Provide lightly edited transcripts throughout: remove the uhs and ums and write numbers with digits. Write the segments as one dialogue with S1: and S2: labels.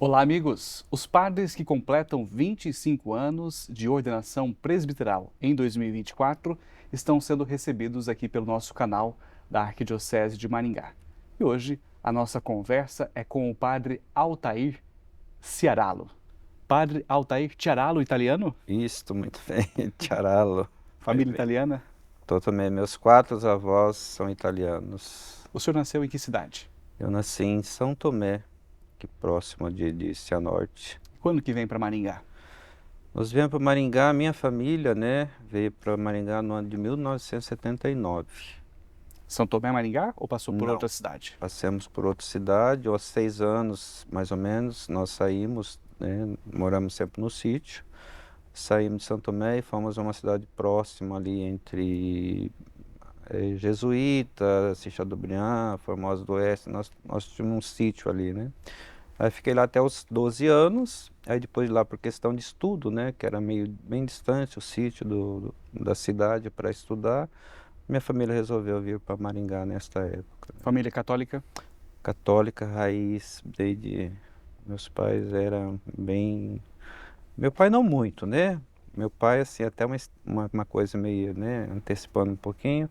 S1: Olá, amigos! Os padres que completam 25 anos de ordenação presbiteral em 2024 estão sendo recebidos aqui pelo nosso canal da Arquidiocese de Maringá. E hoje a nossa conversa é com o padre Altair Ciaralo. Padre Altair Ciaralo, italiano?
S2: Isto, muito bem, Tcharalo. Foi
S1: Família
S2: bem.
S1: italiana?
S2: Tô também, meus quatro avós são italianos.
S1: O senhor nasceu em que cidade?
S2: Eu nasci em São Tomé, que próximo de Cianorte.
S1: Quando que vem para Maringá?
S2: Nós viemos para Maringá, minha família, né, veio para Maringá no ano de 1979.
S1: São Tomé, Maringá ou passou por
S2: Não,
S1: outra cidade?
S2: passamos por outra cidade, aos 6 anos, mais ou menos, nós saímos, né, moramos sempre no sítio. Saímos de São Tomé e fomos a uma cidade próxima ali entre Jesuíta, Chateaubriand, Formosa do Oeste. Nós tínhamos um sítio ali, né? Aí fiquei lá até os 12 anos, aí depois de lá por questão de estudo, né? Que era meio bem distante o sítio da cidade para estudar. Minha família resolveu vir para Maringá nesta época.
S1: Família católica?
S2: Católica, raiz, desde meus pais eram bem... Meu pai não muito, né? Meu pai, assim, até uma coisa meio, né, antecipando um pouquinho,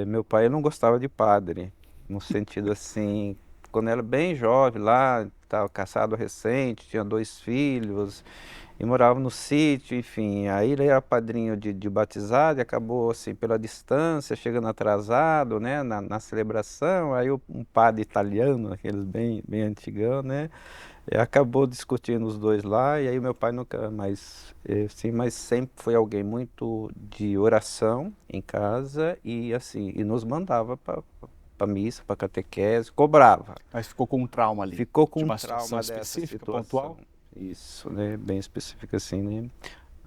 S2: meu pai não gostava de padre, no sentido assim, quando era bem jovem lá, estava casado recente, tinha 2 filhos, e morava no sítio, enfim, aí ele era padrinho de batizado e acabou, assim, pela distância, chegando atrasado, né, na celebração, aí um padre italiano, aqueles bem antigão, né, acabou discutindo os dois lá, e aí meu pai nunca mais, sim, mas sempre foi alguém muito de oração em casa e assim, e nos mandava para missa, para catequese, cobrava.
S1: Mas ficou com um trauma ali,
S2: Ficou
S1: de
S2: com um
S1: uma situação
S2: trauma dessa
S1: específica,
S2: situação.
S1: pontual?
S2: Isso, né, bem específico assim, né?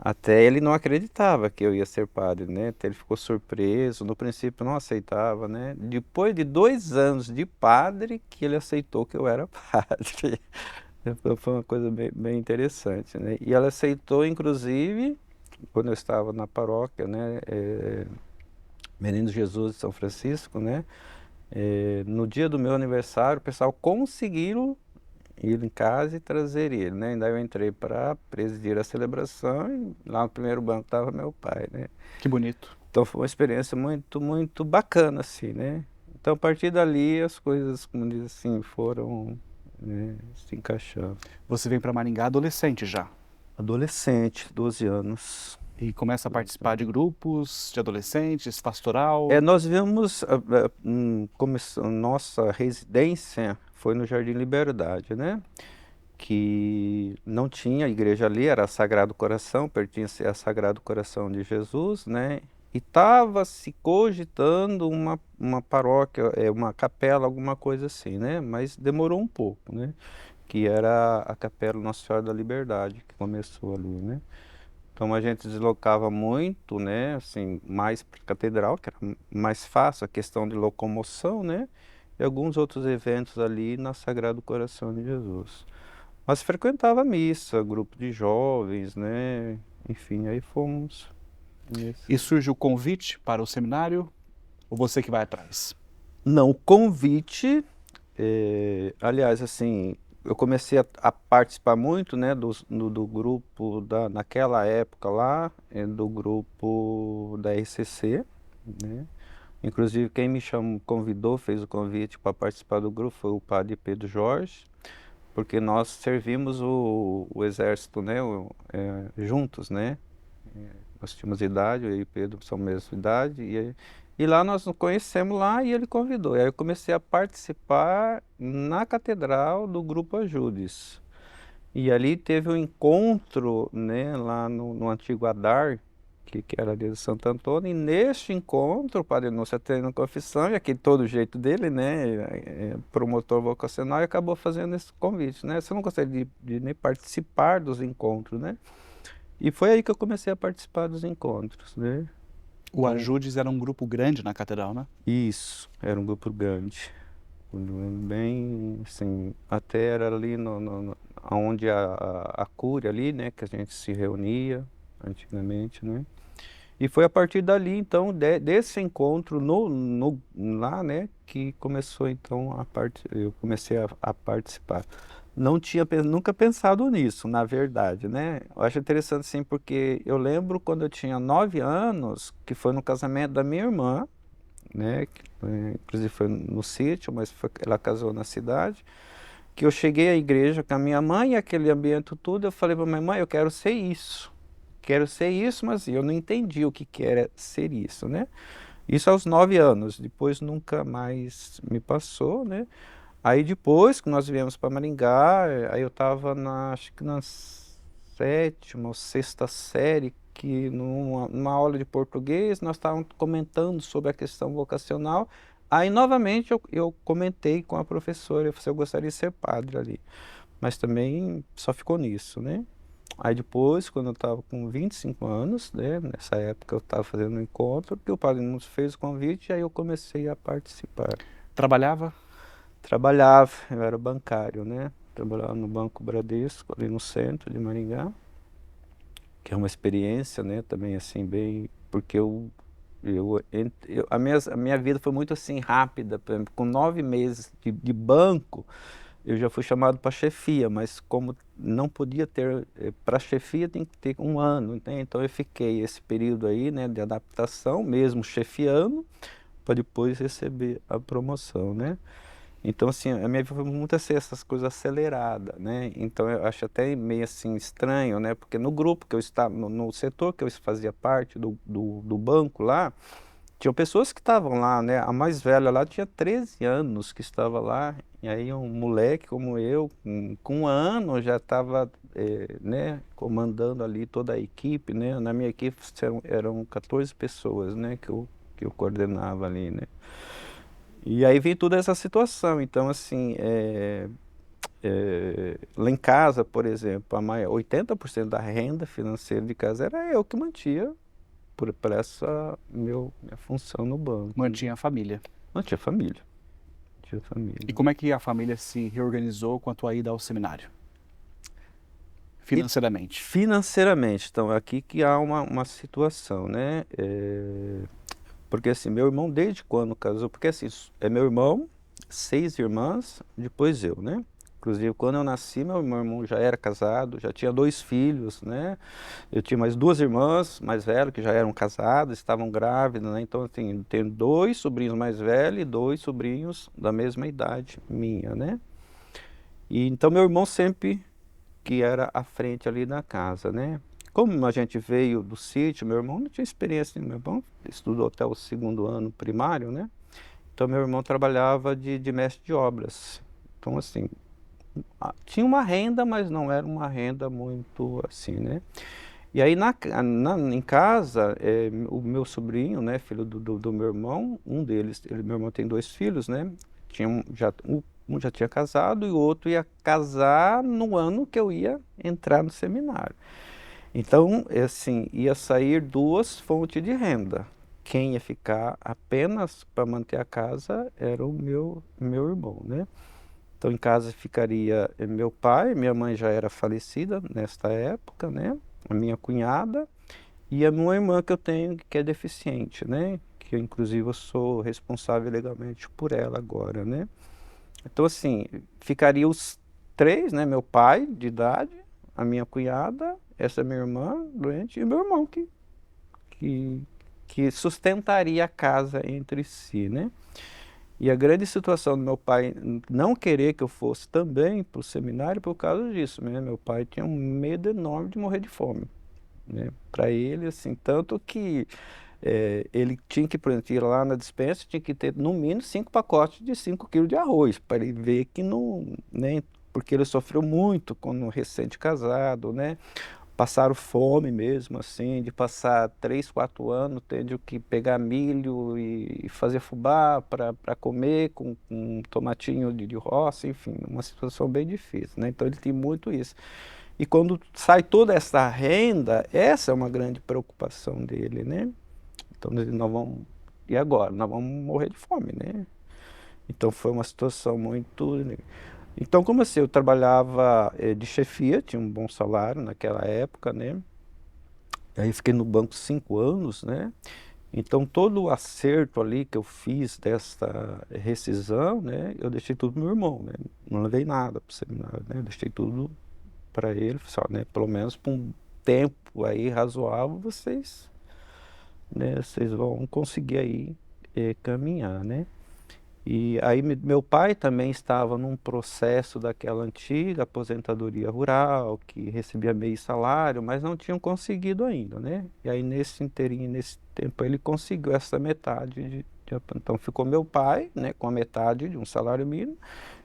S2: Até ele não acreditava que eu ia ser padre, né? Até ele ficou surpreso, no princípio não aceitava, né? Depois de 2 anos de padre que ele aceitou que eu era padre. Foi uma coisa bem interessante, né? E ela aceitou, inclusive, quando eu estava na paróquia, né? Menino Jesus de São Francisco, né? No dia do meu aniversário, o pessoal conseguiram ir em casa e trazer ele, né? Daí eu entrei para presidir a celebração e lá no primeiro banco estava meu pai, né?
S1: Que bonito.
S2: Então foi uma experiência muito bacana, assim, né? Então a partir dali as coisas, como diz assim, foram, né, se encaixando.
S1: Você vem para Maringá adolescente já
S2: Adolescente, 12 anos.
S1: e começa a participar de grupos de adolescentes, pastoral.
S2: Nós vimos, nossa residência foi no Jardim Liberdade, né? Que não tinha igreja ali, era Sagrado Coração, pertencia a Sagrado Coração de Jesus, né? E estava se cogitando uma paróquia, uma capela, alguma coisa assim, né? Mas demorou um pouco, né? Que era a Capela Nossa Senhora da Liberdade, que começou ali, né? Então a gente deslocava muito, né, assim, mais para a catedral, que era mais fácil a questão de locomoção, né, e alguns outros eventos ali na Sagrado Coração de Jesus. Mas frequentava a missa, grupo de jovens, né, enfim, aí fomos
S1: E
S2: nesse.
S1: surge o convite para o seminário, ou você que vai atrás?
S2: Não, o convite, aliás, assim, eu comecei a participar muito, né, do grupo naquela época lá, do grupo da RCC, né? Inclusive quem me chamou, convidou, fez o convite para participar do grupo foi o padre Pedro Jorge, porque nós servimos o exército, né, juntos, né? Nós tínhamos idade, eu e o Pedro somos a mesma idade, e lá nós nos conhecemos lá e ele convidou. E aí eu comecei a participar na catedral do Grupo Ajudes. E ali teve um encontro, né, lá no antigo Adar, que era ali de Santo Antônio, e neste encontro o Padre Núcio tendo confissão, e aquele todo jeito dele, né, promotor vocacional, e acabou fazendo esse convite, né, você não gostaria de nem participar dos encontros, né? E foi aí que eu comecei a participar dos encontros, né?
S1: O Ajudes era um grupo grande na catedral, né?
S2: Isso, era um grupo grande, bem, assim, até era ali onde a cúria ali, né, que a gente se reunia antigamente, né? E foi a partir dali, então, desse encontro lá, né, que começou, então, eu comecei a participar. Não tinha nunca pensado nisso, na verdade, né? Eu acho interessante, sim, porque eu lembro quando eu tinha 9 anos, que foi no casamento da minha irmã, né? Inclusive foi no sítio, mas ela casou na cidade. Que eu cheguei à igreja com a minha mãe, aquele ambiente tudo, eu falei para minha mãe, eu quero ser isso. Quero ser isso, mas eu não entendi o que que era ser isso, né? Isso aos 9 anos, depois nunca mais me passou, né? Aí depois que nós viemos para Maringá, aí eu estava acho que na sétima ou sexta série, que numa aula de português nós estávamos comentando sobre a questão vocacional. Aí novamente eu comentei com a professora, eu falei, eu gostaria de ser padre ali, mas também só ficou nisso, né? Aí depois, quando eu estava com 25 anos, né, nessa época eu estava fazendo um encontro, que o padre nos fez o convite, e aí eu comecei a participar.
S1: Trabalhava?
S2: Trabalhava, eu era bancário, né? Trabalhava no Banco Bradesco, ali no centro de Maringá, que é uma experiência, né? Também assim, bem. Porque a minha vida foi muito assim rápida. Por exemplo, com 9 meses de banco, eu já fui chamado para chefia, mas como não podia ter. Para chefia tem que ter um ano, né? Então eu fiquei esse período aí, né, de adaptação, mesmo chefiando, para depois receber a promoção, né? Então, assim, a minha vida foi muito assim, essas coisas aceleradas, né? Então, eu acho até meio assim estranho, né? Porque no grupo que eu estava, no setor que eu fazia parte do banco lá, tinham pessoas que estavam lá, né? A mais velha lá tinha 13 anos que estava lá, e aí um moleque como eu, com 1 ano, já estava, né, comandando ali toda a equipe, né? Na minha equipe eram 14 pessoas, né, que eu coordenava ali, né? E aí vem toda essa situação. Então, assim, lá em casa, por exemplo, 80% da renda financeira de casa era eu que mantia por essa minha função no banco, né?
S1: Mantinha a família.
S2: Não tinha família. Tinha
S1: E
S2: família.
S1: como é que a família se reorganizou quanto à ida ao seminário?
S2: E
S1: Financeiramente.
S2: financeiramente, então, aqui que há uma situação, né? Porque assim, meu irmão desde quando casou, porque assim, é meu irmão, 6 irmãs, depois eu, né? Inclusive, quando eu nasci, meu irmão já era casado, já tinha 2 filhos, né? Eu tinha mais 2 irmãs mais velhas que já eram casadas, estavam grávidas, né? Então, assim, eu tenho 2 sobrinhos mais velhos e 2 sobrinhos da mesma idade minha, né? E então meu irmão sempre que era à frente ali da casa, né? Como a gente veio do sítio, meu irmão não tinha experiência, meu irmão estudou até o 2º ano primário, né? Então meu irmão trabalhava de mestre de obras. Então assim, tinha uma renda, mas não era uma renda muito assim, né? E aí em casa, o meu sobrinho, né, filho do meu irmão, um deles, meu irmão tem 2 filhos, né? Um já tinha casado e o outro ia casar no ano que eu ia entrar no seminário. Então, assim, ia sair 2 fontes de renda. Quem ia ficar apenas para manter a casa era o meu irmão, né? Então, em casa ficaria meu pai, minha mãe já era falecida nesta época, né? A minha cunhada e a minha irmã que eu tenho, que é deficiente, né? Que eu, inclusive, eu sou responsável legalmente por ela agora, né? Então, assim, ficaria os 3, né? Meu pai, de idade, a minha cunhada, essa minha irmã doente e meu irmão que, que sustentaria a casa entre si, né? E a grande situação do meu pai não querer que eu fosse também para o seminário por causa disso, né? Meu pai tinha um medo enorme de morrer de fome, né? Para ele, assim, tanto que ele tinha que, por exemplo, ir lá na despensa, tinha que ter no mínimo 5 pacotes de 5 quilos de arroz, para ele ver que não, né? Porque ele sofreu muito quando recente casado, né? Passaram fome mesmo, assim, de passar 3, 4 anos tendo que pegar milho e fazer fubá para comer com um tomatinho de roça, enfim, uma situação bem difícil, né? Então ele tem muito isso. E quando sai toda essa renda, essa é uma grande preocupação dele, né? Então nós vamos, e agora? Nós vamos morrer de fome, né? Então foi uma situação muito. Então, como assim, eu trabalhava de chefia, tinha um bom salário naquela época, né? Aí fiquei no banco 5 anos, né? Então, todo o acerto ali que eu fiz dessa rescisão, né, eu deixei tudo pro meu irmão, né? Não levei nada para o seminário, né? Eu deixei tudo para ele, só, né? Pelo menos por um tempo aí razoável, vocês vão conseguir aí caminhar, né? E aí meu pai também estava num processo daquela antiga aposentadoria rural, que recebia meio salário, mas não tinham conseguido ainda, né? E aí nesse inteirinho, nesse tempo, ele conseguiu essa metade então ficou meu pai, né, com a metade de um salário mínimo,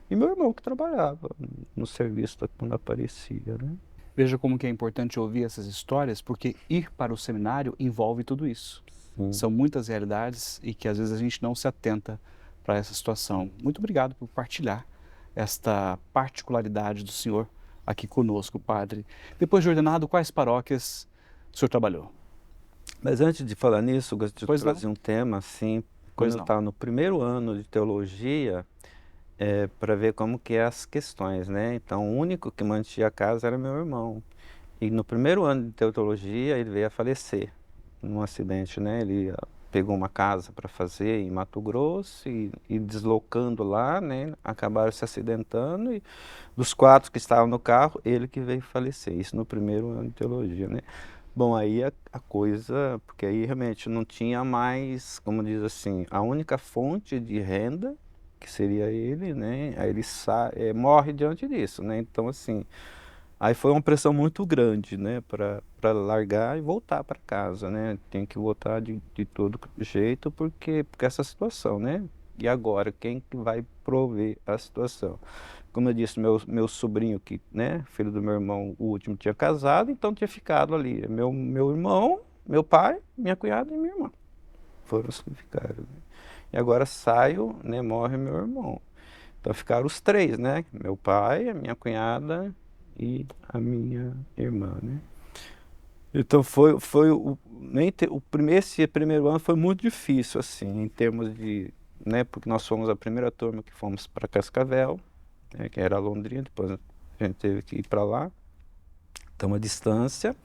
S2: e meu irmão que trabalhava no serviço quando aparecia, né?
S1: Veja como que é importante ouvir essas histórias, porque ir para o seminário envolve tudo isso.
S2: Sim.
S1: São muitas realidades e que às vezes a gente não se atenta para essa situação. Muito obrigado por partilhar esta particularidade do senhor aqui conosco, padre. Depois de ordenado, quais paróquias o senhor trabalhou?
S2: Mas antes de falar nisso, eu gostaria de
S1: Pois não,
S2: trazer um tema assim, quando
S1: pois
S2: eu
S1: não.
S2: estava no primeiro ano de teologia, para ver como que é as questões, né? Então, o único que mantinha a casa era meu irmão. E no primeiro ano de teologia, ele veio a falecer num acidente, né? Ele pegou uma casa para fazer em Mato Grosso e deslocando lá, né? Acabaram se acidentando e dos 4 que estavam no carro, ele que veio falecer. Isso no primeiro ano de teologia, né? Bom, aí a coisa, porque aí realmente não tinha mais, como diz assim, a única fonte de renda, que seria ele, né? Aí ele morre diante disso, né? Então, assim, aí foi uma pressão muito grande, né? Para largar e voltar para casa, né? Tem que voltar de todo jeito, porque essa situação, né? E agora, quem que vai prover a situação? Como eu disse, meu sobrinho, que, né, filho do meu irmão, o último, tinha casado, então tinha ficado ali. Meu irmão, meu pai, minha cunhada e minha irmã. Foram os que ficaram, né? E agora saio, né, morre meu irmão. Então ficaram os 3, né? Meu pai, a minha cunhada e a minha irmã, né? Então esse primeiro ano foi muito difícil, assim, em termos de, né, porque nós fomos a primeira turma que fomos para Cascavel, né, que era Londrina, depois a gente teve que ir para lá, então a distância,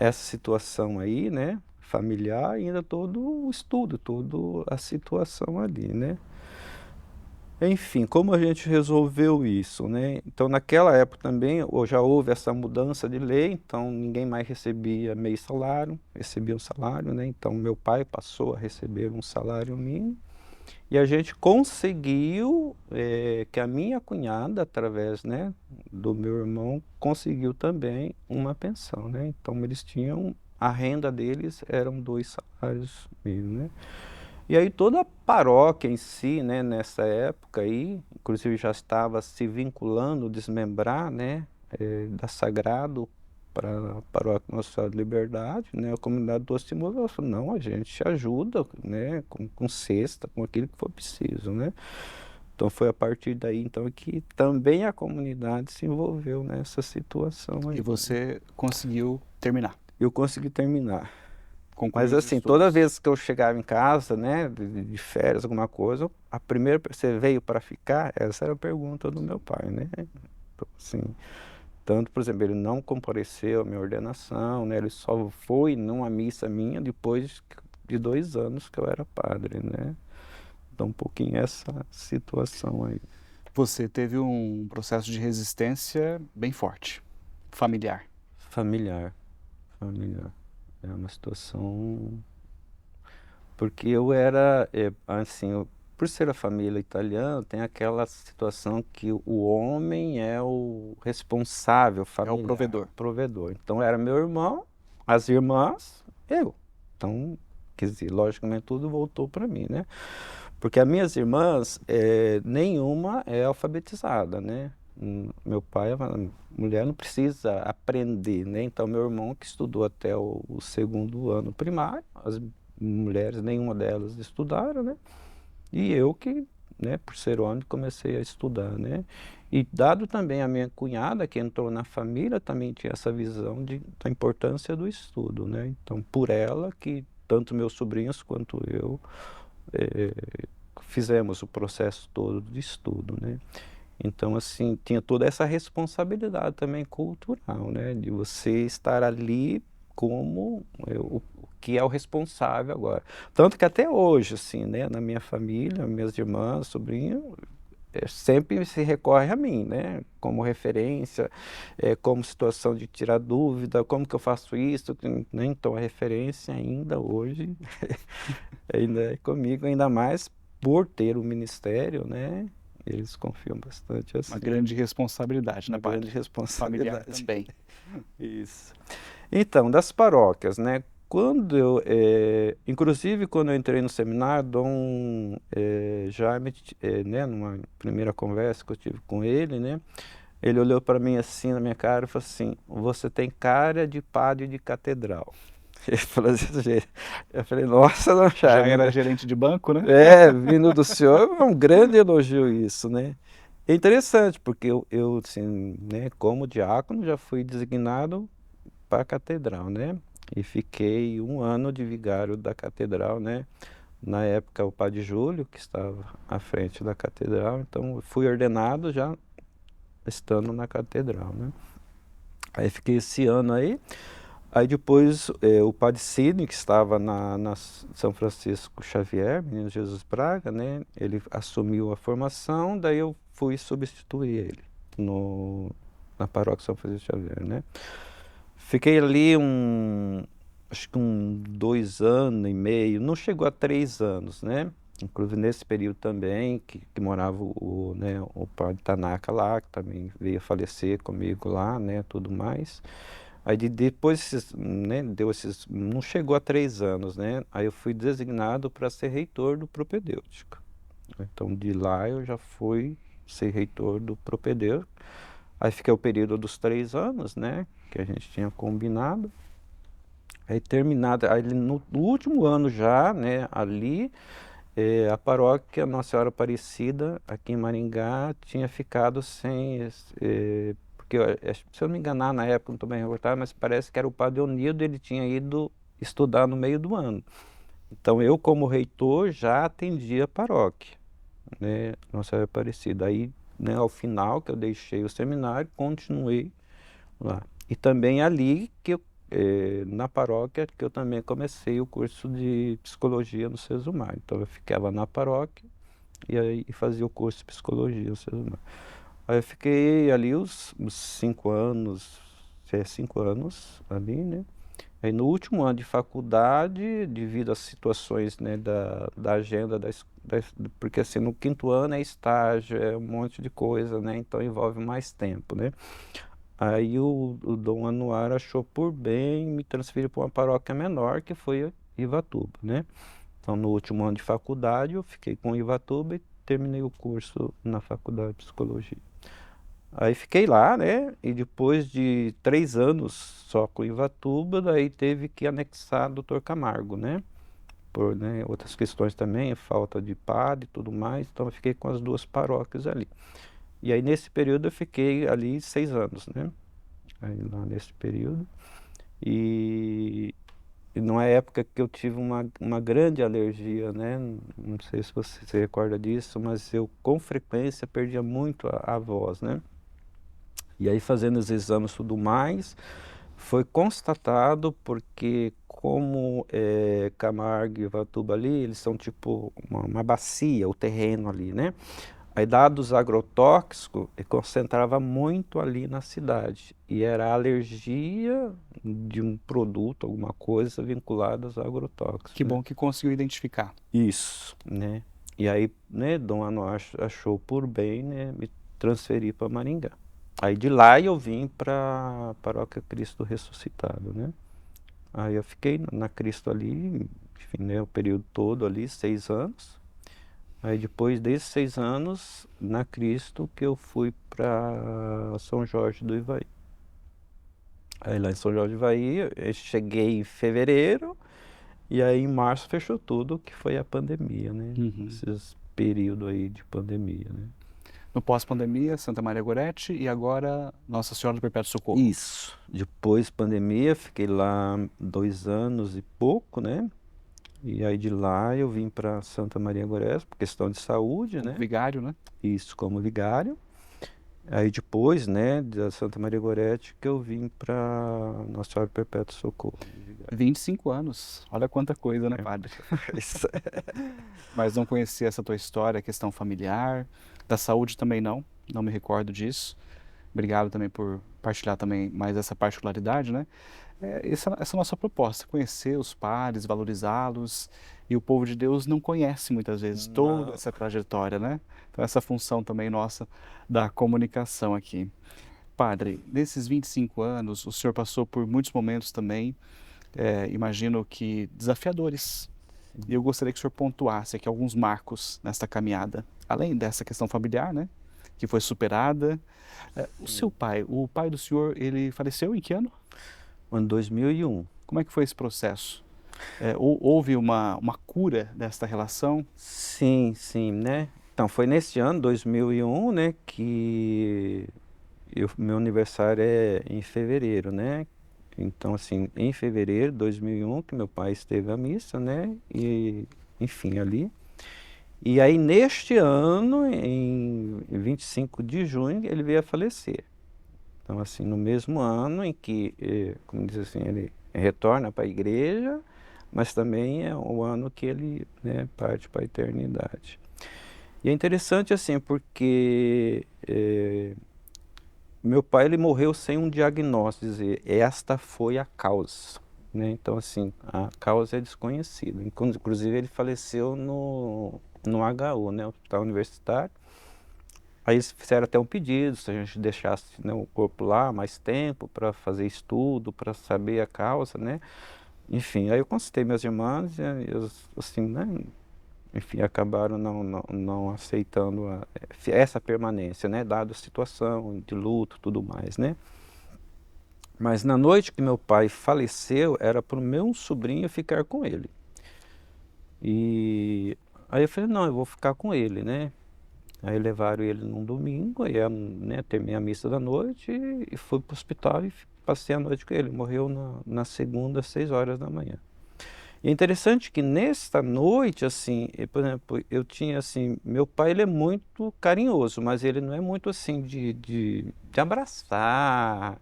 S2: essa situação aí, né, familiar, e ainda todo o estudo, toda a situação ali, né. Enfim, como a gente resolveu isso, né? Então, naquela época também já houve essa mudança de lei, então ninguém mais recebia meio salário, recebia um salário, né? Então, meu pai passou a receber um salário mínimo e a gente conseguiu que a minha cunhada, através, né, do meu irmão, conseguiu também uma pensão, né? Então, eles tinham, a renda deles eram 2 salários mínimos, né? E aí toda a paróquia em si, né, nessa época aí, inclusive já estava se vinculando, desmembrar, né, da Sagrado para a paróquia Nossa Senhora de Liberdade, né, a comunidade do Ostimula falou, não, a gente ajuda, né, com cesta, com aquilo que for preciso, né. Então foi a partir daí então que também a comunidade se envolveu nessa situação
S1: E
S2: aí.
S1: você conseguiu terminar,
S2: Eu consegui terminar.
S1: concluir
S2: Mas
S1: os
S2: assim, toda
S1: estudos.
S2: vez que eu chegava em casa, né, de férias, alguma coisa, a primeira, você veio para ficar? Essa era a pergunta do meu pai, né? Então, assim, tanto, por exemplo, ele não compareceu à minha ordenação, né? Ele só foi numa missa minha depois de 2 anos que eu era padre, né? Então, um pouquinho essa situação aí.
S1: Você teve um processo de resistência bem forte, familiar.
S2: Familiar, familiar. É uma situação. Porque eu era, assim, por ser a família italiana, tem aquela situação que o homem é o responsável
S1: É o
S2: familiar,
S1: provedor.
S2: provedor. Então era meu irmão, as irmãs, eu. Então, quer dizer, logicamente tudo voltou para mim, né? Porque as minhas irmãs, nenhuma é alfabetizada, né? Meu pai, a mulher não precisa aprender, né? Então, meu irmão que estudou até o segundo ano primário, as mulheres, nenhuma delas estudaram, né? E eu que, né, por ser homem, comecei a estudar, né? E dado também a minha cunhada, que entrou na família, também tinha essa visão da importância do estudo, né? Então, por ela que tanto meus sobrinhos quanto eu eh, fizemos o processo todo de estudo, né? Então, assim, tinha toda essa responsabilidade também cultural, né? De você estar ali como que é o responsável agora. Tanto que até hoje, assim, né, na minha família, minhas irmãs, sobrinho, sempre se recorre a mim, né, como referência, como situação de tirar dúvida, como que eu faço isso, né, então a referência ainda hoje ainda é comigo, ainda mais por ter o ministério, né, eles confiam bastante
S1: Uma
S2: assim,
S1: grande responsabilidade,
S2: uma
S1: né,
S2: grande
S1: padre? Familiar
S2: responsabilidade.
S1: também.
S2: Isso. Então, das paróquias, né? Inclusive quando eu entrei no seminário, Dom Jaime, né, numa primeira conversa que eu tive com ele, né, ele olhou para mim assim na minha cara e falou assim: "Você tem cara de padre de catedral." Ele falou desse jeito. Eu falei: "Nossa, Dom
S1: Já
S2: Jaime,
S1: era
S2: né?"
S1: gerente de banco, né?
S2: Vindo do senhor, é um grande elogio isso, né? É interessante, porque eu assim, né, como diácono, já fui designado para a catedral, né? E fiquei um ano de vigário da catedral, né? Na época, o padre Júlio, que estava à frente da catedral, então eu fui ordenado já estando na catedral, né? Aí fiquei esse ano aí. Aí depois o padre Sidney, que estava na São Francisco Xavier, Menino Jesus Braga, né? Ele assumiu a formação, daí eu fui substituir ele na paróquia São Francisco Xavier, né? Fiquei ali acho que 2 anos e meio, não chegou a 3 anos, né? Inclusive nesse período também, que morava né, o padre Tanaka lá, que também veio a falecer comigo lá, né, tudo mais. Aí depois, né, não chegou a 3 anos, né? Aí eu fui designado para ser reitor do propedêutico. Então de lá eu já fui ser reitor do propedêutico. Aí fiquei o período dos 3 anos, né? Que a gente tinha combinado. Aí terminado, aí no último ano já, né? Ali, a paróquia Nossa Senhora Aparecida, aqui em Maringá, tinha ficado sem... porque, se eu não me enganar, na época, não estou bem recordado, mas parece que era o padre Onildo, ele tinha ido estudar no meio do ano. Então eu, como reitor, já atendia a paróquia, né? Nossa Senhora Aparecida. Aí, né, ao final que eu deixei o seminário, continuei lá. E também ali na paróquia, que eu também comecei o curso de psicologia no Sesumar. Então eu ficava na paróquia e aí fazia o curso de psicologia no Sesumar. Aí eu fiquei ali uns 5 anos, 5 anos ali, né? Aí no último ano de faculdade, devido às situações, né, da agenda, porque assim, no quinto ano é estágio, é um monte de coisa, né? Então envolve mais tempo, né? Aí o Dom Anuário achou por bem me transferir para uma paróquia menor, que foi Ivatuba, né? Então no último ano de faculdade eu fiquei com Ivatuba e terminei o curso na faculdade de psicologia. Aí fiquei lá, né? E depois de 3 anos só com Ivatuba, daí teve que anexar Doutor Camargo, né? Por, né, outras questões também, falta de padre e tudo mais, então eu fiquei com as duas paróquias ali. E aí nesse período eu fiquei ali 6 anos, né? Aí lá nesse período. E numa época que eu tive uma grande alergia, né? Não sei se você se recorda disso, mas eu com frequência perdia muito a voz, né? E aí fazendo os exames e tudo mais, foi constatado porque como Camargo e Ivatuba ali, eles são tipo uma bacia, o terreno ali, né? Aí dados agrotóxicos, concentrava muito ali na cidade. E era alergia de um produto, alguma coisa vinculada aos agrotóxicos,
S1: Que
S2: né?
S1: bom que conseguiu identificar.
S2: Isso, né? E aí, né, Dom Anuário achou por bem, né, me transferir para Maringá. Aí de lá eu vim para a Paróquia Cristo Ressuscitado, né? Aí eu fiquei na Cristo ali, enfim, né, o período todo ali, 6 anos. Aí depois desses 6 anos, na Cristo, que eu fui para São Jorge do Ivaí. Aí lá em São Jorge do Ivaí, eu cheguei em fevereiro, e aí em março fechou tudo, que foi a pandemia, né?
S1: Uhum.
S2: Esses períodos aí de pandemia, né?
S1: No pós-pandemia, Santa Maria Gorete e agora Nossa Senhora do Perpétuo Socorro.
S2: Isso. Depois pandemia, fiquei lá 2 anos e pouco, né? E aí de lá eu vim para Santa Maria Gorete, por questão de saúde,
S1: Como
S2: né?
S1: vigário, né?
S2: Isso como vigário. Aí depois, né, da Santa Maria Gorete, que eu vim para Nossa Senhora do Perpétuo Socorro.
S1: 25 anos, olha quanta coisa, né,
S2: É.
S1: padre?
S2: Isso.
S1: Mas não conhecia essa tua história, questão familiar, da saúde também não me recordo disso. Obrigado também por partilhar também mais essa particularidade, né? Essa é a nossa proposta, conhecer os pares, valorizá-los, e o povo de Deus não conhece muitas vezes toda
S2: Não.
S1: essa trajetória, né? Então essa função também nossa da comunicação aqui. Padre, nesses 25 anos, o senhor passou por muitos momentos também, imagino que desafiadores. E eu gostaria que o senhor pontuasse aqui alguns marcos nesta caminhada, além dessa questão familiar, né? Que foi superada. O seu pai, o pai do senhor, ele faleceu em que ano?
S2: Ano 2001.
S1: Como é que foi esse processo? Houve uma cura desta relação?
S2: Sim, sim, né? Então, foi nesse ano, 2001, né, que meu aniversário é em fevereiro, né? Então, assim, em fevereiro de 2001, que meu pai esteve à missa, né? E, enfim, ali. E aí, neste ano, em 25 de junho, ele veio a falecer. Então, assim, no mesmo ano em que, como diz assim, ele retorna para a igreja, mas também é o ano que ele, né, parte para a eternidade. E é interessante, assim, porque meu pai ele morreu sem um diagnóstico, dizer, esta foi a causa. Né? Então, assim, a causa é desconhecida. Inclusive, ele faleceu no HU, né, Hospital Universitário. Aí eles fizeram até um pedido, se a gente deixasse, né, o corpo lá mais tempo para fazer estudo, para saber a causa, né? Enfim, aí eu consultei meus irmãos e eles, assim, né? Enfim, acabaram não aceitando essa permanência, né? Dada a situação de luto, tudo mais, né? Mas na noite que meu pai faleceu, era para o meu sobrinho ficar com ele. E aí eu falei, não, eu vou ficar com ele, né? Aí levaram ele num domingo, aí, né, terminei a missa da noite e fui para o hospital e passei a noite com ele. Morreu na segunda, às 6 horas da manhã. E é interessante que nesta noite, assim, por exemplo, eu tinha assim, meu pai ele é muito carinhoso, mas ele não é muito assim de abraçar,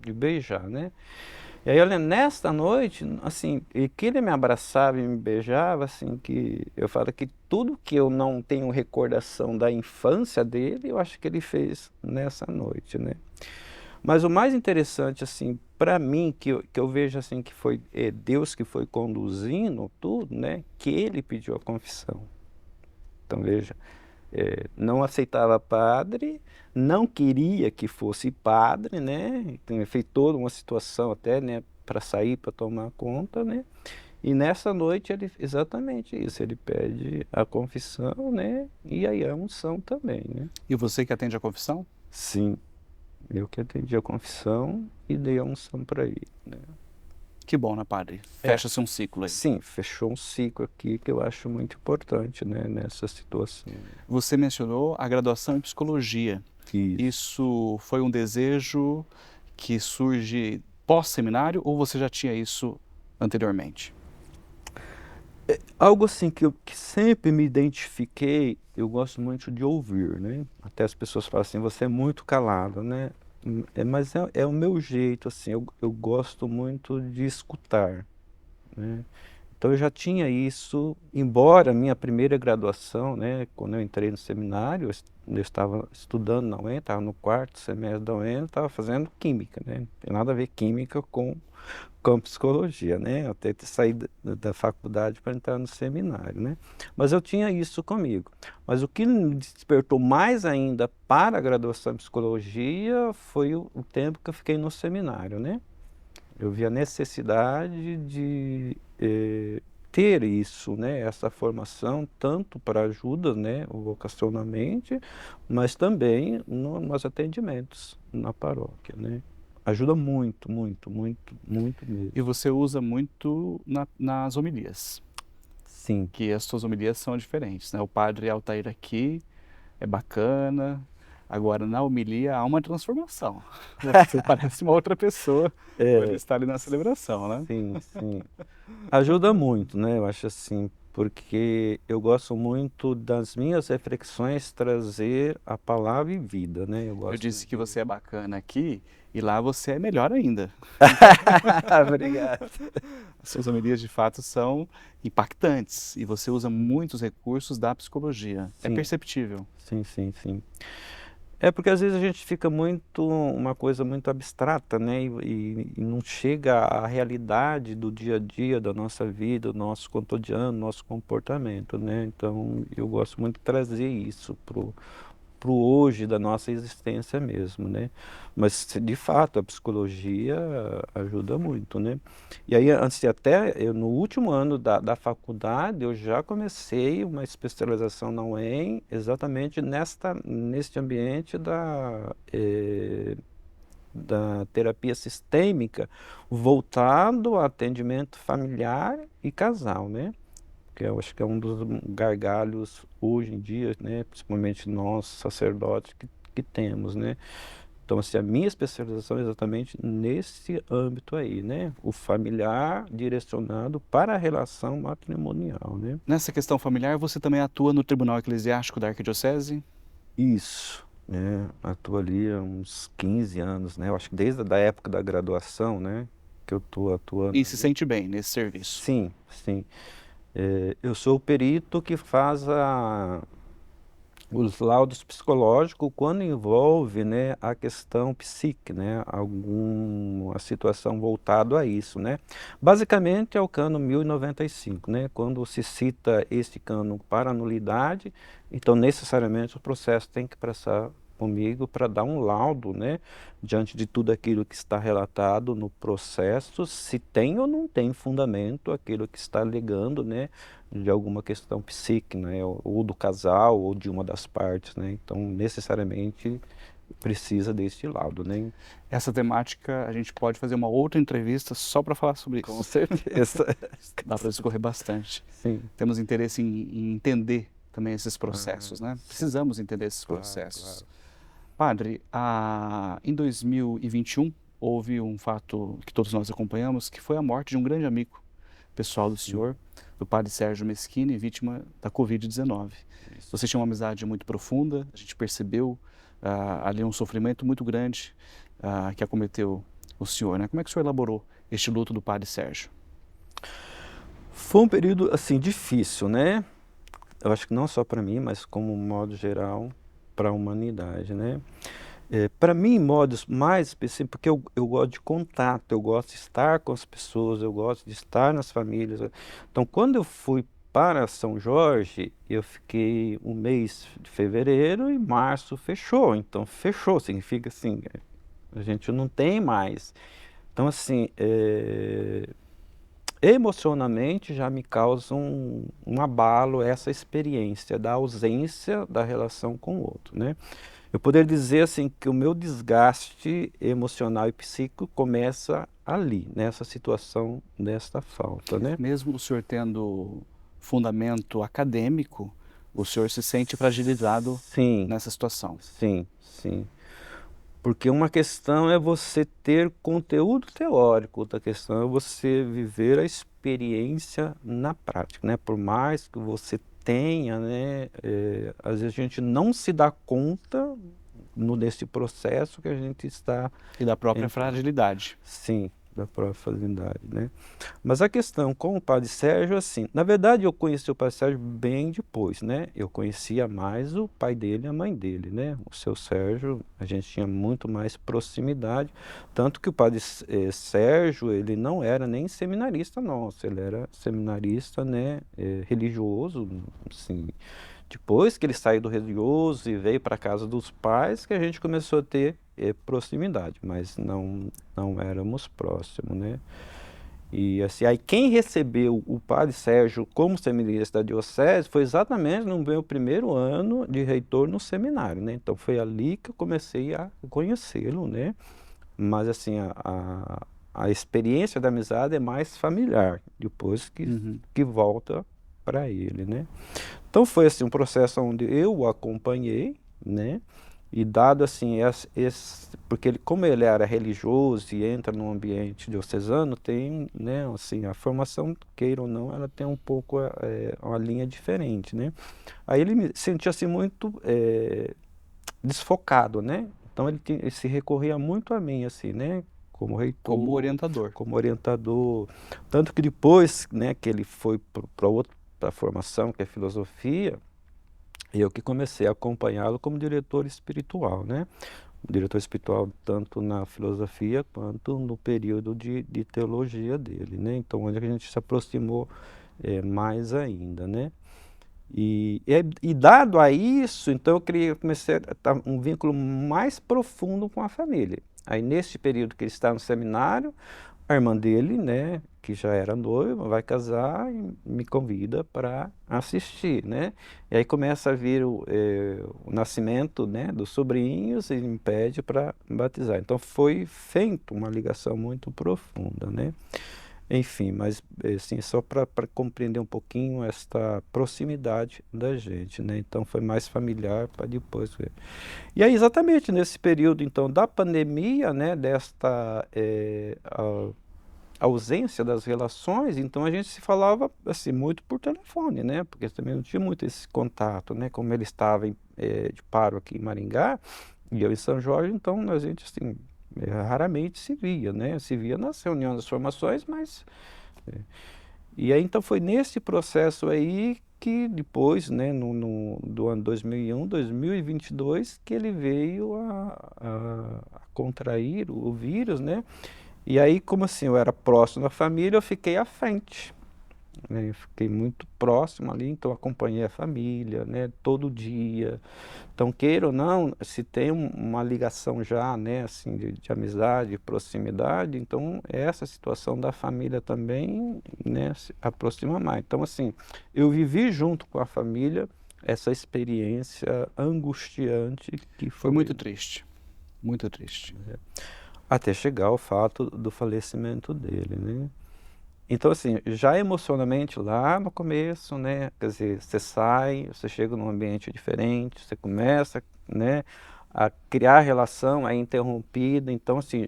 S2: de beijar, né? E aí, olha, nesta noite, assim, e que ele me abraçava e me beijava, assim, que eu falo que tudo que eu não tenho recordação da infância dele, eu acho que ele fez nessa noite, né? Mas o mais interessante, assim, para mim, que eu vejo, assim, que foi Deus que foi conduzindo tudo, né? Que ele pediu a confissão. Então, veja, não aceitava padre, não queria que fosse padre, né? Então, fez toda uma situação até, né, para sair, para tomar conta, né? E nessa noite ele exatamente isso, ele pede a confissão, né? E aí a unção também, né?
S1: E você que atende a confissão?
S2: Sim, eu que atendi a confissão e dei a unção para ele, né?
S1: Que bom, né, padre? Fecha-se um ciclo aí.
S2: Sim, fechou um ciclo aqui que eu acho muito importante, né, nessa situação.
S1: Você mencionou a graduação em psicologia. Isso foi um desejo que surge pós-seminário ou você já tinha isso anteriormente?
S2: Algo assim que sempre me identifiquei, eu gosto muito de ouvir, né? Até as pessoas falam assim, você é muito calado, né? Mas é o meu jeito, assim, eu gosto muito de escutar, né? Então eu já tinha isso, embora a minha primeira graduação, né, quando eu entrei no seminário, eu estava estudando na UEM, estava no quarto semestre da UEM, estava fazendo química, né? Não tem nada a ver química com psicologia, né? Eu até saí da faculdade para entrar no seminário, né? Mas eu tinha isso comigo. Mas o que me despertou mais ainda para a graduação em psicologia foi o tempo que eu fiquei no seminário, né? Eu vi a necessidade de ter isso, né? Essa formação, tanto para ajuda, né? Vocacionalmente, mas também nos atendimentos na paróquia, né? Ajuda muito, muito, muito, muito mesmo.
S1: E você usa muito nas homilias,
S2: Sim.
S1: que as suas homilias são diferentes, né? O padre Altair aqui é bacana, agora na homilia há uma transformação. Você parece uma outra pessoa quando está ali na celebração, né?
S2: Sim, sim. Ajuda muito, né? Eu acho assim, porque eu gosto muito das minhas reflexões trazer a palavra e vida, né? Eu
S1: Eu
S2: gosto
S1: disse que
S2: de...
S1: você é bacana aqui e lá você é melhor ainda.
S2: Obrigado.
S1: As suas homilias de fato são impactantes e você usa muitos recursos da psicologia. É
S2: Sim,
S1: perceptível.
S2: sim, sim, sim. É porque às vezes a gente fica muito, uma coisa muito abstrata, né? E não chega à realidade do dia a dia, da nossa vida, do nosso cotidiano, nosso comportamento, né? Então eu gosto muito de trazer isso pro hoje da nossa existência mesmo, né? Mas de fato a psicologia ajuda muito, né? E aí antes de até, eu no último ano da faculdade eu já comecei uma especialização na UEM exatamente neste ambiente da terapia sistêmica voltado ao atendimento familiar e casal, né? Que eu acho que é um dos gargalhos hoje em dia, né, principalmente nós sacerdotes que temos, né. Então, assim, a minha especialização é exatamente nesse âmbito aí, né, o familiar direcionado para a relação matrimonial, né.
S1: Nessa questão familiar, você também atua no Tribunal Eclesiástico da Arquidiocese?
S2: Isso, né, atuo ali há uns 15 anos, né, eu acho que desde a época da graduação, né, que eu estou atuando
S1: E se
S2: ali.
S1: sente bem nesse serviço?
S2: Sim, sim. Eu sou o perito que faz os laudos psicológicos quando envolve, né, a questão psíquica, né, alguma situação voltada a isso, né. Basicamente é o cano 1095, né, quando se cita esse cano para nulidade, então necessariamente o processo tem que passar comigo para dar um laudo, né, diante de tudo aquilo que está relatado no processo, se tem ou não tem fundamento aquilo que está alegando, né, de alguma questão psíquica, né, ou do casal, ou de uma das partes, né, então necessariamente precisa deste laudo, né.
S1: Essa temática a gente pode fazer uma outra entrevista só para falar sobre
S2: Com
S1: isso.
S2: certeza.
S1: Dá para discorrer bastante.
S2: Sim.
S1: Temos interesse em entender também esses processos, né?
S2: Sim.
S1: Precisamos entender esses
S2: Claro,
S1: processos.
S2: claro.
S1: Padre, em 2021 houve um fato que todos nós acompanhamos, que foi a morte de um grande amigo pessoal do
S2: Sim,
S1: senhor, do padre Sérgio Meschini, vítima da Covid-19.
S2: isso.
S1: Vocês tinham uma amizade muito profunda, a gente percebeu ali um sofrimento muito grande que acometeu o senhor, né? Como é que o senhor elaborou este luto do padre Sérgio?
S2: Foi um período, assim, difícil, né, eu acho que não só para mim, mas como um modo geral para a humanidade, né. Para mim, em modos mais específicos, porque eu gosto de contato, eu gosto de estar com as pessoas, eu gosto de estar nas famílias. Então, quando eu fui para São Jorge, eu fiquei um mês de fevereiro e março fechou. Então, fechou, significa assim, a gente não tem mais. Então, assim, emocionalmente já me causa um abalo essa experiência da ausência da relação com o outro, né. Eu poderia dizer assim que o meu desgaste emocional e psíquico começa ali, nessa situação desta falta, né.
S1: Mesmo o senhor tendo fundamento acadêmico, o senhor se sente fragilizado
S2: Sim,
S1: nessa situação.
S2: sim, sim. Porque uma questão é você ter conteúdo teórico, outra questão é você viver a experiência na prática, né. Por mais que você tenha, né, às vezes a gente não se dá conta nesse processo que a gente está
S1: E da própria
S2: entrando.
S1: fragilidade.
S2: Sim, da própria facilidade, né. Mas a questão com o padre Sérgio, assim, na verdade eu conheci o padre Sérgio bem depois, né, eu conhecia mais o pai dele e a mãe dele, né, o seu Sérgio, a gente tinha muito mais proximidade, tanto que o padre Sérgio, ele não era nem seminarista nosso, ele era seminarista, né, religioso, assim, depois que ele saiu do religioso e veio para a casa dos pais, que a gente começou a ter proximidade, mas não éramos próximos, né. E assim, aí quem recebeu o padre Sérgio como seminarista da diocese foi exatamente no meu primeiro ano de reitor no seminário, né. Então foi ali que eu comecei a conhecê-lo, né. Mas assim, a experiência da amizade é mais familiar, depois
S1: Uhum.
S2: que volta para ele, né. Então foi assim um processo onde eu o acompanhei, né, E dado assim, porque ele, como ele era religioso e entra num ambiente diocesano, tem, né, assim, a formação, queira ou não, ela tem um pouco uma linha diferente, né? Aí ele me sentia assim muito desfocado, né? Então ele se recorria muito a mim, assim, né? Como
S1: Como
S2: reitor,
S1: orientador.
S2: como orientador. Tanto que depois, né, que ele foi para outra pra formação, que é filosofia, eu que comecei a acompanhá-lo como diretor espiritual, né? Diretor espiritual tanto na filosofia quanto no período de teologia dele, né? Então, onde a gente se aproximou mais ainda, né? E dado a isso, então comecei a ter um vínculo mais profundo com a família. Aí, nesse período que ele está no seminário, a irmã dele, né, que já era noiva, vai casar e me convida para assistir, né? E aí começa a vir o nascimento, né, dos sobrinhos e me pede para batizar. Então foi feita uma ligação muito profunda, né? Enfim, mas assim, só para compreender um pouquinho esta proximidade da gente, né? Então foi mais familiar para depois ver. E aí exatamente nesse período então da pandemia, né, desta ausência das relações, então a gente se falava assim muito por telefone, né? Porque também não tinha muito esse contato, né? Como ele estava de paro aqui em Maringá e eu em São Jorge, então a gente assim raramente se via, né? Se via nas reuniões das formações, mas e aí então foi nesse processo aí que depois, né, do ano 2001, 2022, que ele veio a contrair o vírus, né? E aí, como assim, eu era próximo da família, eu fiquei à frente, né? Eu fiquei muito próximo ali, então acompanhei a família, né, todo dia. Então, queira ou não, se tem uma ligação já, né, assim, de amizade, de proximidade, então essa situação da família também, né, se aproxima mais. Então, assim, eu vivi junto com a família essa experiência angustiante que
S1: Foi
S2: foi,
S1: muito triste. Muito triste.
S2: até chegar ao fato do falecimento dele, né? Então, assim, já emocionalmente lá no começo, né? Quer dizer, você sai, você chega num ambiente diferente, você começa, né, a criar relação, é interrompida. Então, assim,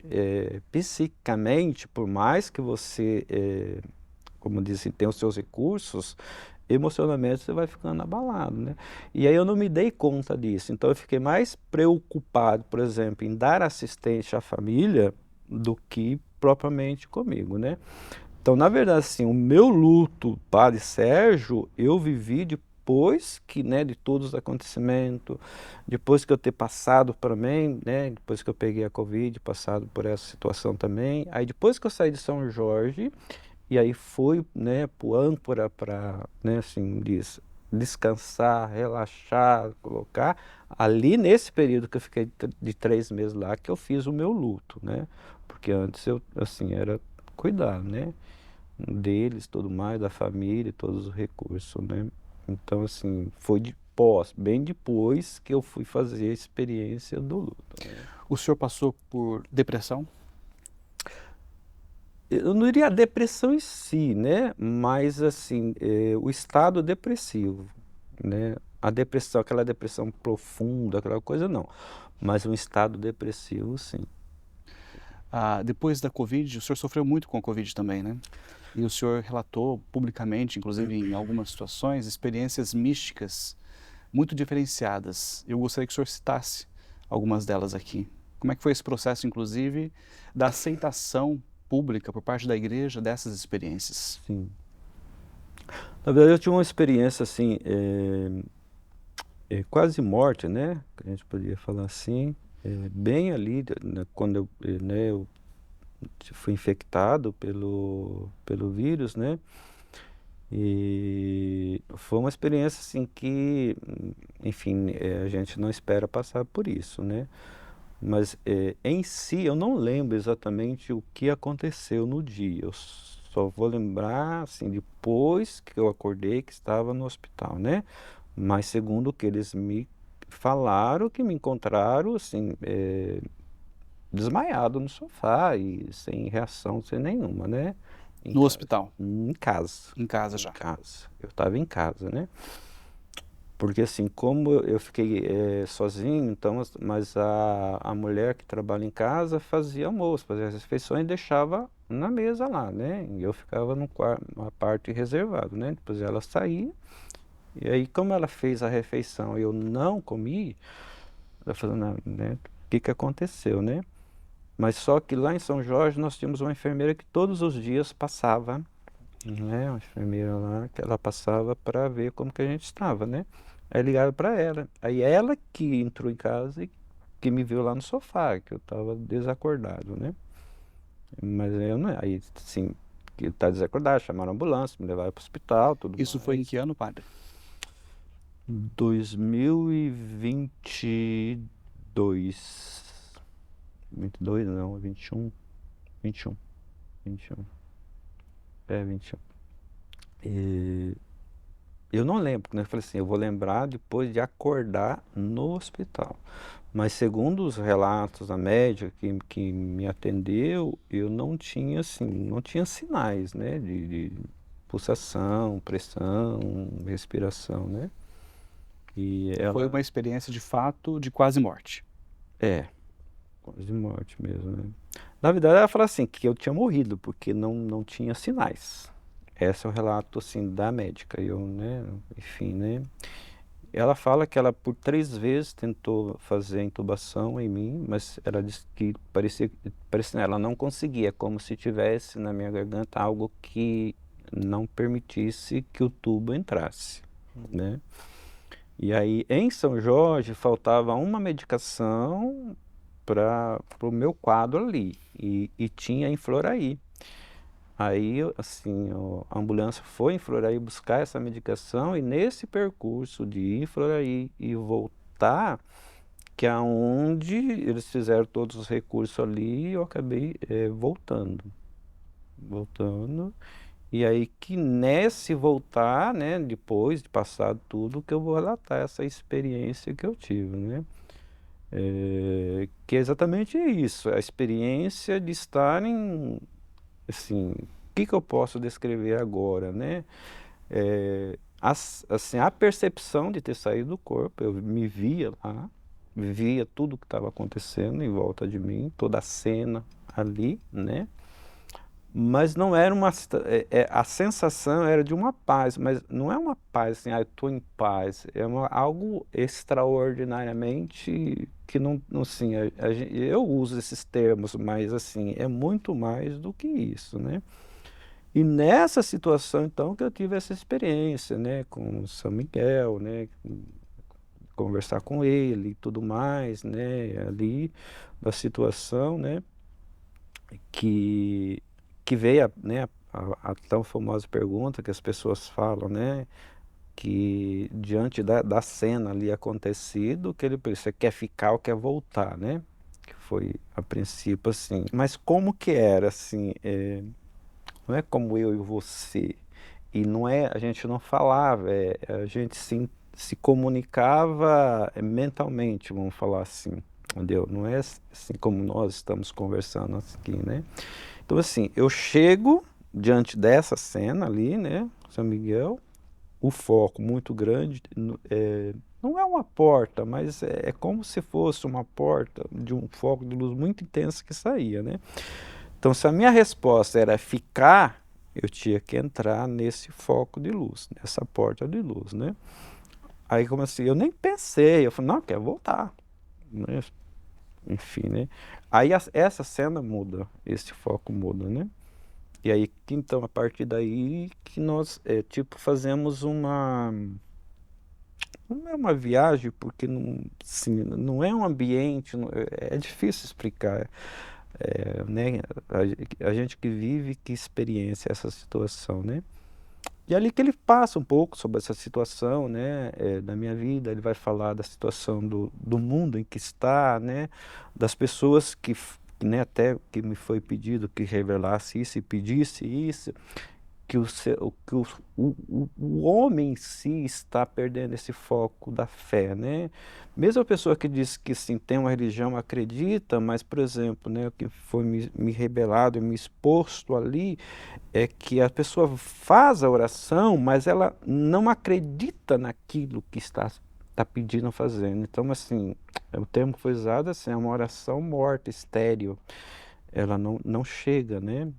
S2: psicicamente, por mais que você, como dizem, tenha os seus recursos, emocionalmente você vai ficando abalado, né? E aí eu não me dei conta disso. Então, eu fiquei mais preocupado, por exemplo, em dar assistência à família do que propriamente comigo, né? Então, na verdade, assim, o meu luto, Padre Sérgio, eu vivi depois que, né, de todos os acontecimentos, depois que eu ter passado também, né, depois que eu peguei a Covid, passado por essa situação também, aí depois que eu saí de São Jorge, e aí fui, né, pro âncora para, né, assim, descansar, relaxar, colocar, ali nesse período que eu fiquei de 3 meses lá, que eu fiz o meu luto, né, porque antes eu, assim, era cuidar, né, deles, tudo mais, da família, todos os recursos, né? Então, assim, foi bem depois que eu fui fazer a experiência do luto, né?
S1: O senhor passou por depressão?
S2: Eu não diria a depressão em si, né? Mas, assim, o estado depressivo, né? A depressão, aquela depressão profunda, aquela coisa, não. Mas um estado depressivo, sim.
S1: Depois da Covid, o senhor sofreu muito com a Covid também, né? E o senhor relatou publicamente, inclusive em algumas situações, experiências místicas muito diferenciadas. Eu gostaria que o senhor citasse algumas delas aqui. Como é que foi esse processo, inclusive, da aceitação pública por parte da igreja dessas experiências?
S2: Sim. Na verdade, eu tive uma experiência, assim, quase morte, né? Que a gente poderia falar assim, bem ali, né, quando eu fui infectado pelo vírus, né? E foi uma experiência assim que, enfim, a gente não espera passar por isso, né? Mas em si eu não lembro exatamente o que aconteceu no dia. Eu só vou lembrar assim depois que eu acordei que estava no hospital, né? Mas segundo o que eles me falaram, que me encontraram assim desmaiado no sofá e sem reação, sem nenhuma, né? Em
S1: No
S2: casa.
S1: hospital,
S2: Em casa.
S1: em casa
S2: Em
S1: já.
S2: casa. Eu estava em casa, né? Porque assim, como eu fiquei sozinho, então, mas a mulher que trabalha em casa fazia almoço, fazia as refeições e deixava na mesa lá, né? E eu ficava no quarto, uma parte reservada, né? Depois ela saía, e aí como ela fez a refeição e eu não comi, ela falou, "Não, né? O que que aconteceu, né? Mas só que lá em São Jorge nós tínhamos uma enfermeira que todos os dias passava, né? Uma enfermeira lá que ela passava para ver como que a gente estava, né? Aí ligaram para ela. Aí ela que entrou em casa e que me viu lá no sofá, que eu estava desacordado, né? Mas eu não, aí sim, que tá desacordado, chamaram a ambulância, me levaram para o hospital, tudo
S1: Isso foi em
S2: mais.
S1: que ano, padre?
S2: 2022. 22 não, 21. 21. 21. 21. E eu não lembro, né? Eu falei assim, eu vou lembrar depois de acordar no hospital. Mas segundo os relatos da médica que me atendeu, eu não tinha assim, não tinha sinais, né? De pulsação, pressão, respiração, né? E
S1: Foi
S2: ela
S1: uma experiência de fato de quase morte.
S2: é quase morte mesmo, né? Na verdade, ela fala assim que eu tinha morrido porque não tinha sinais. Esse é o relato assim da médica. Eu, né? Enfim, né? Ela fala que ela por 3 vezes tentou fazer a intubação em mim, mas ela disse que parecia ela não conseguia, como se tivesse na minha garganta algo que não permitisse que o tubo entrasse, né? E aí em São Jorge faltava uma medicação para o meu quadro ali e tinha em Floraí. Aí, assim, a ambulância foi em Floraí buscar essa medicação e nesse percurso de ir em Floraí e voltar, que é onde eles fizeram todos os recursos ali, eu acabei voltando. E aí que nesse voltar, né, depois de passar tudo, que eu vou relatar essa experiência que eu tive, né? Que é exatamente isso, a experiência de estar em, assim, o que que eu posso descrever agora, né? Assim, a percepção de ter saído do corpo, eu me via lá, via tudo o que estava acontecendo em volta de mim, toda a cena ali, né? Mas não era a sensação era de uma paz, mas não é uma paz assim, eu estou em paz, é algo extraordinariamente que não assim, eu uso esses termos, mas assim, é muito mais do que isso, né? E nessa situação, então, que eu tive essa experiência, né, com São Miguel, né, conversar com ele e tudo mais, né, ali, da situação, né, que, que veio, né, a tão famosa pergunta que as pessoas falam, né, que diante da cena ali acontecido, que ele você quer ficar ou quer voltar, né, que foi a princípio assim. Mas como que era, assim, não é como eu e você. E não é, a gente não falava, a gente se comunicava mentalmente, vamos falar assim, entendeu? Não é assim como nós estamos conversando aqui, né? Então, assim, eu chego diante dessa cena ali, né, São Miguel, o foco muito grande, não é uma porta, mas é como se fosse uma porta de um foco de luz muito intenso que saía, né? Então, se a minha resposta era ficar, eu tinha que entrar nesse foco de luz, nessa porta de luz, né? Aí, como assim, eu nem pensei, eu falei, não, eu quero voltar, né? Enfim, né? Aí essa cena muda, esse foco muda, né? E aí, então, a partir daí que nós, tipo, fazemos não é uma viagem, porque não, assim, não é um ambiente, é difícil explicar. Né? A gente que vive, que experiência essa situação, né? E ali que ele passa um pouco sobre essa situação, né, da minha vida, ele vai falar da situação do mundo em que está, né, das pessoas né, até que me foi pedido que revelasse isso e pedisse isso, o homem em si está perdendo esse foco da fé, né? Mesmo a pessoa que diz que sim, tem uma religião, acredita, mas, por exemplo, né, o que foi me revelado e me exposto ali é que a pessoa faz a oração, mas ela não acredita naquilo que está pedindo fazendo. Então, assim, o termo que foi usado assim, é uma oração morta, estéril. Ela não chega, né?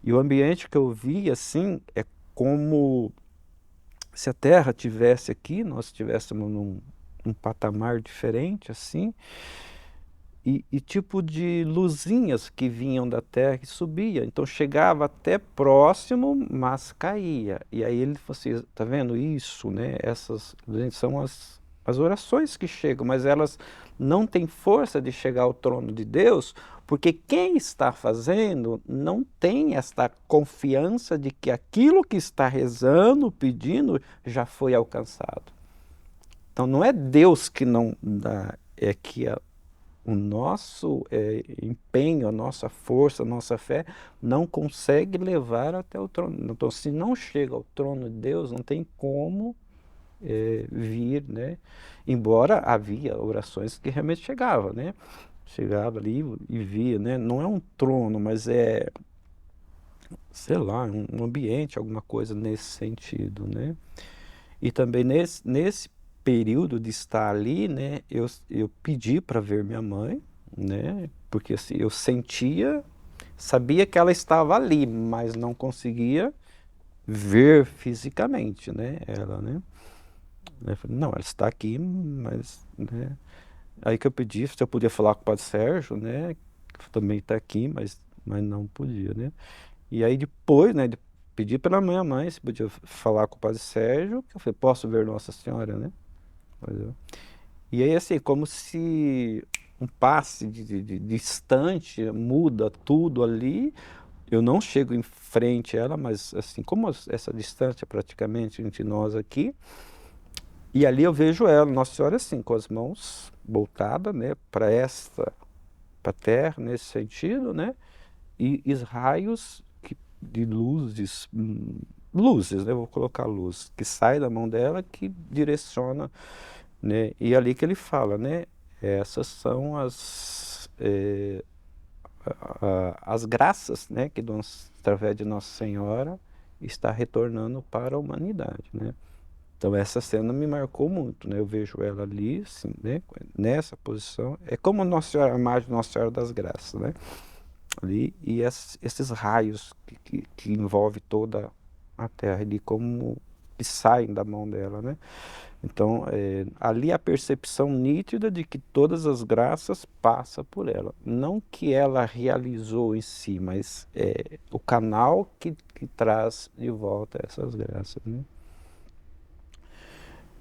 S2: E o ambiente que eu vi, assim, é como se a Terra tivesse aqui, nós estivéssemos num patamar diferente, assim, e tipo de luzinhas que vinham da Terra e subia. Então chegava até próximo, mas caía. E aí ele falou assim, tá vendo isso, né? Essas são as orações que chegam, mas elas não têm força de chegar ao trono de Deus, porque quem está fazendo não tem esta confiança de que aquilo que está rezando, pedindo, já foi alcançado. Então não é Deus que não dá, é que o nosso empenho, a nossa força, a nossa fé não consegue levar até o trono. Então, se não chega ao trono de Deus, não tem como vir, né? Embora havia orações que realmente chegavam, né? Chegava ali e via, né? Não é um trono, mas é, sei lá, um ambiente, alguma coisa nesse sentido, né? E também nesse período de estar ali, né, eu pedi para ver minha mãe, né, porque assim, eu sabia que ela estava ali, mas não conseguia ver fisicamente, né, ela, né. Eu falei, não, ela está aqui, mas, né. Aí que eu pedi se eu podia falar com o Padre Sérgio, né, que também está aqui, mas não podia, né. E aí depois, né, de pedir pela minha mãe se podia falar com o Padre Sérgio, que eu falei, posso ver Nossa Senhora, né? E aí, assim, como se um passe de distante muda tudo ali. Eu não chego em frente a ela, mas assim, como essa distância praticamente entre nós aqui, e ali eu vejo ela, Nossa Senhora, assim, com as mãos voltadas, né, para a terra, nesse sentido, né, e raios de luzes, né, vou colocar luz, que sai da mão dela, que direciona, né? E ali que ele fala, né? Essas são as graças, né? Que através de Nossa Senhora está retornando para a humanidade, né? Então essa cena me marcou muito, né? Eu vejo ela ali, assim, né? Nessa posição, é como Nossa Senhora, a imagem de Nossa Senhora das Graças, né? Ali e esses raios que envolve toda a Terra ali, como que saem da mão dela, né? Então, ali a percepção nítida de que todas as graças passam por ela. Não que ela realizou em si, mas o canal que traz de volta essas graças, né?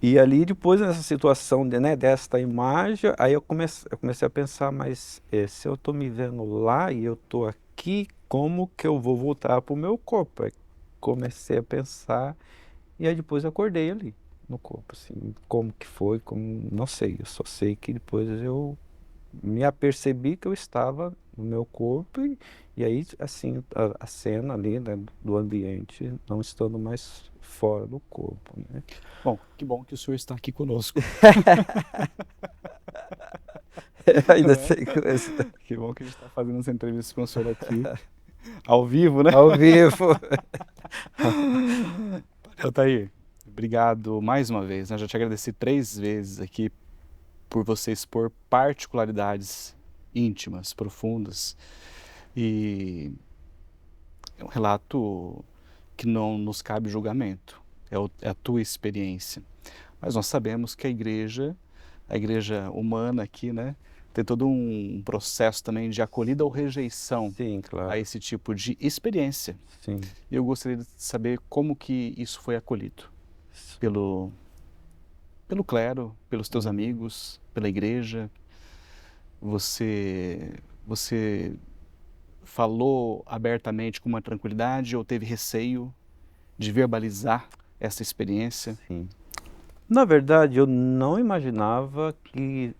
S2: E ali depois nessa situação né, desta imagem, aí eu comecei a pensar, mas se eu estou me vendo lá e eu estou aqui, como que eu vou voltar para o meu corpo? Aí comecei a pensar e aí depois eu acordei ali no corpo, assim, como que foi, como, não sei, eu só sei que depois eu me apercebi que eu estava no meu corpo e aí, assim, a cena ali, né, do ambiente não estando mais fora do corpo, né?
S1: Bom que o senhor está aqui conosco.
S2: Ainda
S1: Não é?
S2: sei coisa.
S1: Que bom que a gente está fazendo essa entrevista com o senhor aqui, ao vivo, né?
S2: Ao vivo.
S1: Altair, obrigado mais uma vez, né? Já te agradeci 3 vezes aqui por você expor particularidades íntimas, profundas, e é um relato que não nos cabe julgamento, é a tua experiência. Mas nós sabemos que a igreja humana aqui, né, tem todo um processo também de acolhida ou rejeição
S2: Sim,
S1: a
S2: claro.
S1: esse tipo de experiência.
S2: Sim.
S1: E eu gostaria de saber como que isso foi acolhido pelo clero, pelos teus amigos, pela igreja. Você falou abertamente com uma tranquilidade ou teve receio de verbalizar essa experiência?
S2: Sim. Na verdade, eu não imaginava que,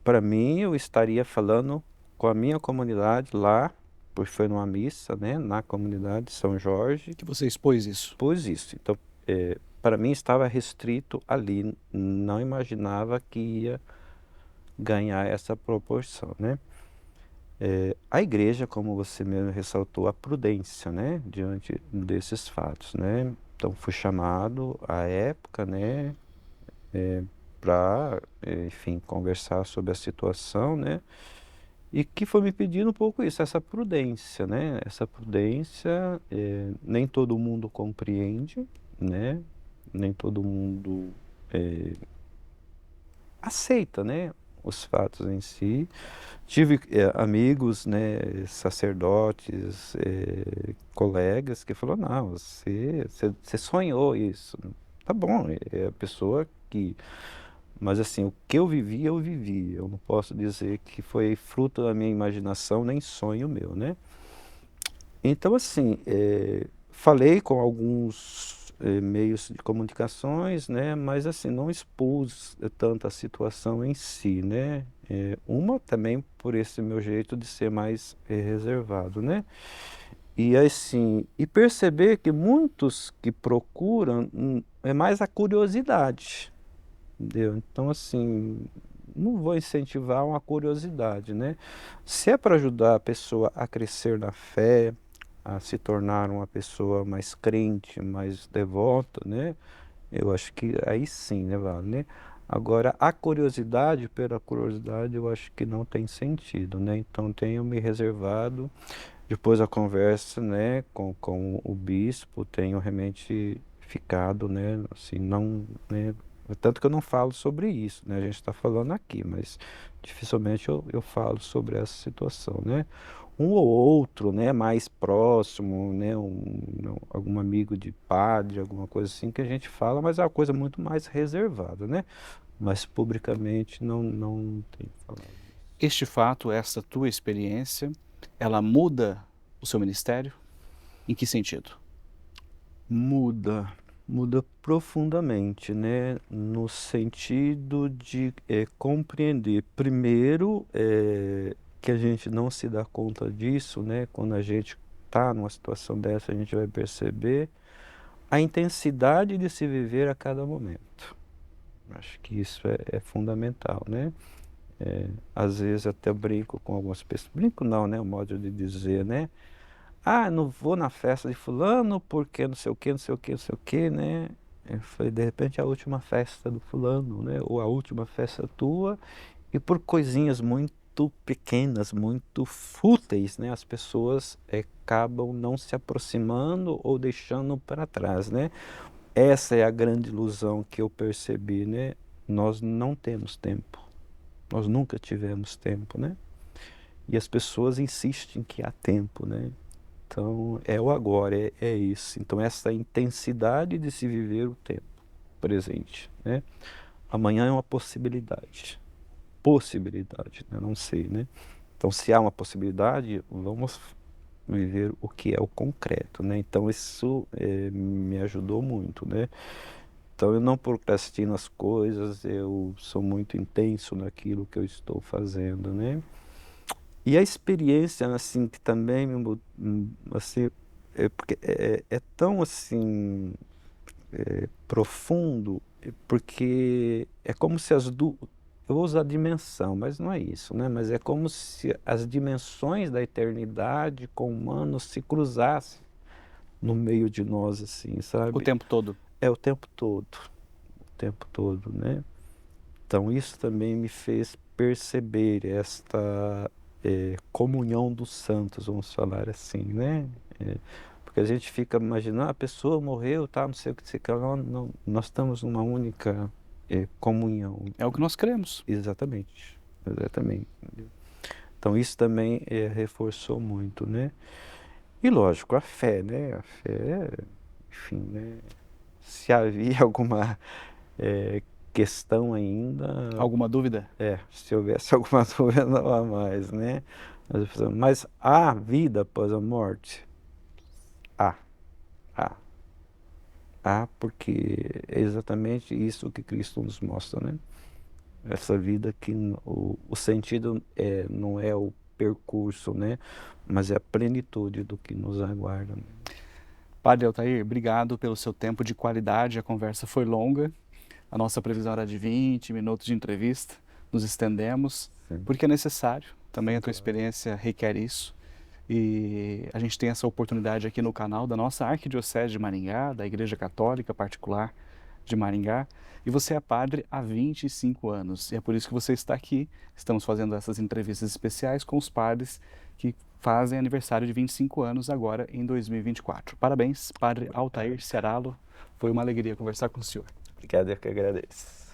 S2: para mim, eu estaria falando com a minha comunidade lá porque foi numa missa, né, na comunidade de São Jorge,
S1: Que você expôs isso.
S2: pus isso. Então, para mim estava restrito ali, não imaginava que ia ganhar essa proporção, né? A igreja, como você mesmo ressaltou, a prudência, né, diante desses fatos, né? Então, fui chamado à época, né, para, enfim, conversar sobre a situação, né? E que foi me pedindo um pouco isso, essa prudência, né? Essa prudência, nem todo mundo compreende, né? Nem todo mundo aceita, né? Os fatos em si. Tive amigos, né, sacerdotes, colegas que falaram, não, você sonhou isso. Tá bom, é a pessoa que... Mas assim, o que eu vivi, eu vivi. Eu não posso dizer que foi fruto da minha imaginação, nem sonho meu, né? Então, assim, falei com alguns meios de comunicações, né? Mas assim, não expus tanto a situação em si, né? Uma também por esse meu jeito de ser mais reservado, né? E assim, e perceber que muitos que procuram é mais a curiosidade, entendeu? Então, assim, não vou incentivar uma curiosidade, né? Se é para ajudar a pessoa a crescer na fé, a se tornar uma pessoa mais crente, mais devota, né? Eu acho que aí sim, né, vale, né? Agora, a curiosidade pela curiosidade, eu acho que não tem sentido, né? Então, tenho me reservado. Depois da conversa, né, com o bispo, tenho realmente ficado, né, assim, não, né, tanto que eu não falo sobre isso, né, a gente está falando aqui, mas dificilmente eu falo sobre essa situação, né. Um ou outro, né, mais próximo, né, algum amigo de padre, alguma coisa assim que a gente fala, mas é uma coisa muito mais reservada, né, mas publicamente não tenho falado.
S1: Este fato, essa tua experiência, ela muda o seu ministério? Em que sentido?
S2: Muda, muda profundamente, né? No sentido de compreender, primeiro, que a gente não se dá conta disso, né? Quando a gente está numa situação dessa, a gente vai perceber a intensidade de se viver a cada momento. Acho que isso é fundamental, né? Às vezes até brinco com algumas pessoas, brinco não, né? O modo de dizer, né? Ah, não vou na festa de fulano porque não sei o que, não sei o que, não sei o que, né? Foi de repente a última festa do fulano, né? Ou a última festa tua, e por coisinhas muito pequenas, muito fúteis, né? As pessoas acabam não se aproximando ou deixando para trás, né? Essa é a grande ilusão que eu percebi, né? Nós não temos tempo, nós nunca tivemos tempo, né? E as pessoas insistem que há tempo, né? Então, é o agora, é isso. Então, essa intensidade de se viver o tempo presente, né? Amanhã é uma possibilidade. Possibilidade, né? Não sei, né? Então, se há uma possibilidade, vamos viver o que é o concreto, né? Então, isso me ajudou muito, né? Então, eu não procrastino as coisas, eu sou muito intenso naquilo que eu estou fazendo, né? E a experiência, assim, que também assim, porque é tão, assim, profundo, porque é como se as duas... Eu vou usar dimensão, mas não é isso, né? Mas é como se as dimensões da eternidade com o humano se cruzassem no meio de nós, assim,
S1: O
S2: sabe?
S1: tempo todo.
S2: É o tempo todo, né? Então, isso também me fez perceber esta comunhão dos santos, vamos falar assim, né? Porque a gente fica imaginando, a pessoa morreu, tá, não sei o que, não sei o que, nós estamos numa única comunhão.
S1: É o que nós cremos.
S2: Exatamente, exatamente. Então, isso também reforçou muito, né? E lógico, a fé, né? A fé, enfim, né? Se havia alguma questão ainda,
S1: Alguma dúvida?
S2: se houvesse alguma dúvida não há mais, né? Mas há vida após a morte? Há, há, há, porque é exatamente isso que Cristo nos mostra, né? Essa vida que o sentido não é o percurso, né? Mas é a plenitude do que nos aguarda.
S1: Padre Altair, obrigado pelo seu tempo de qualidade. A conversa foi longa. A nossa previsão era de 20 minutos de entrevista. Nos estendemos,
S2: Sim.
S1: porque é necessário. Também a tua experiência requer isso. E a gente tem essa oportunidade aqui no canal da nossa Arquidiocese de Maringá, da Igreja Católica Particular de Maringá. E você é padre há 25 anos. E é por isso que você está aqui. Estamos fazendo essas entrevistas especiais com os padres que fazem aniversário de 25 anos agora em 2024. Parabéns, Padre Altair Seralo. Foi uma alegria conversar com o senhor.
S2: Obrigado, eu que agradeço.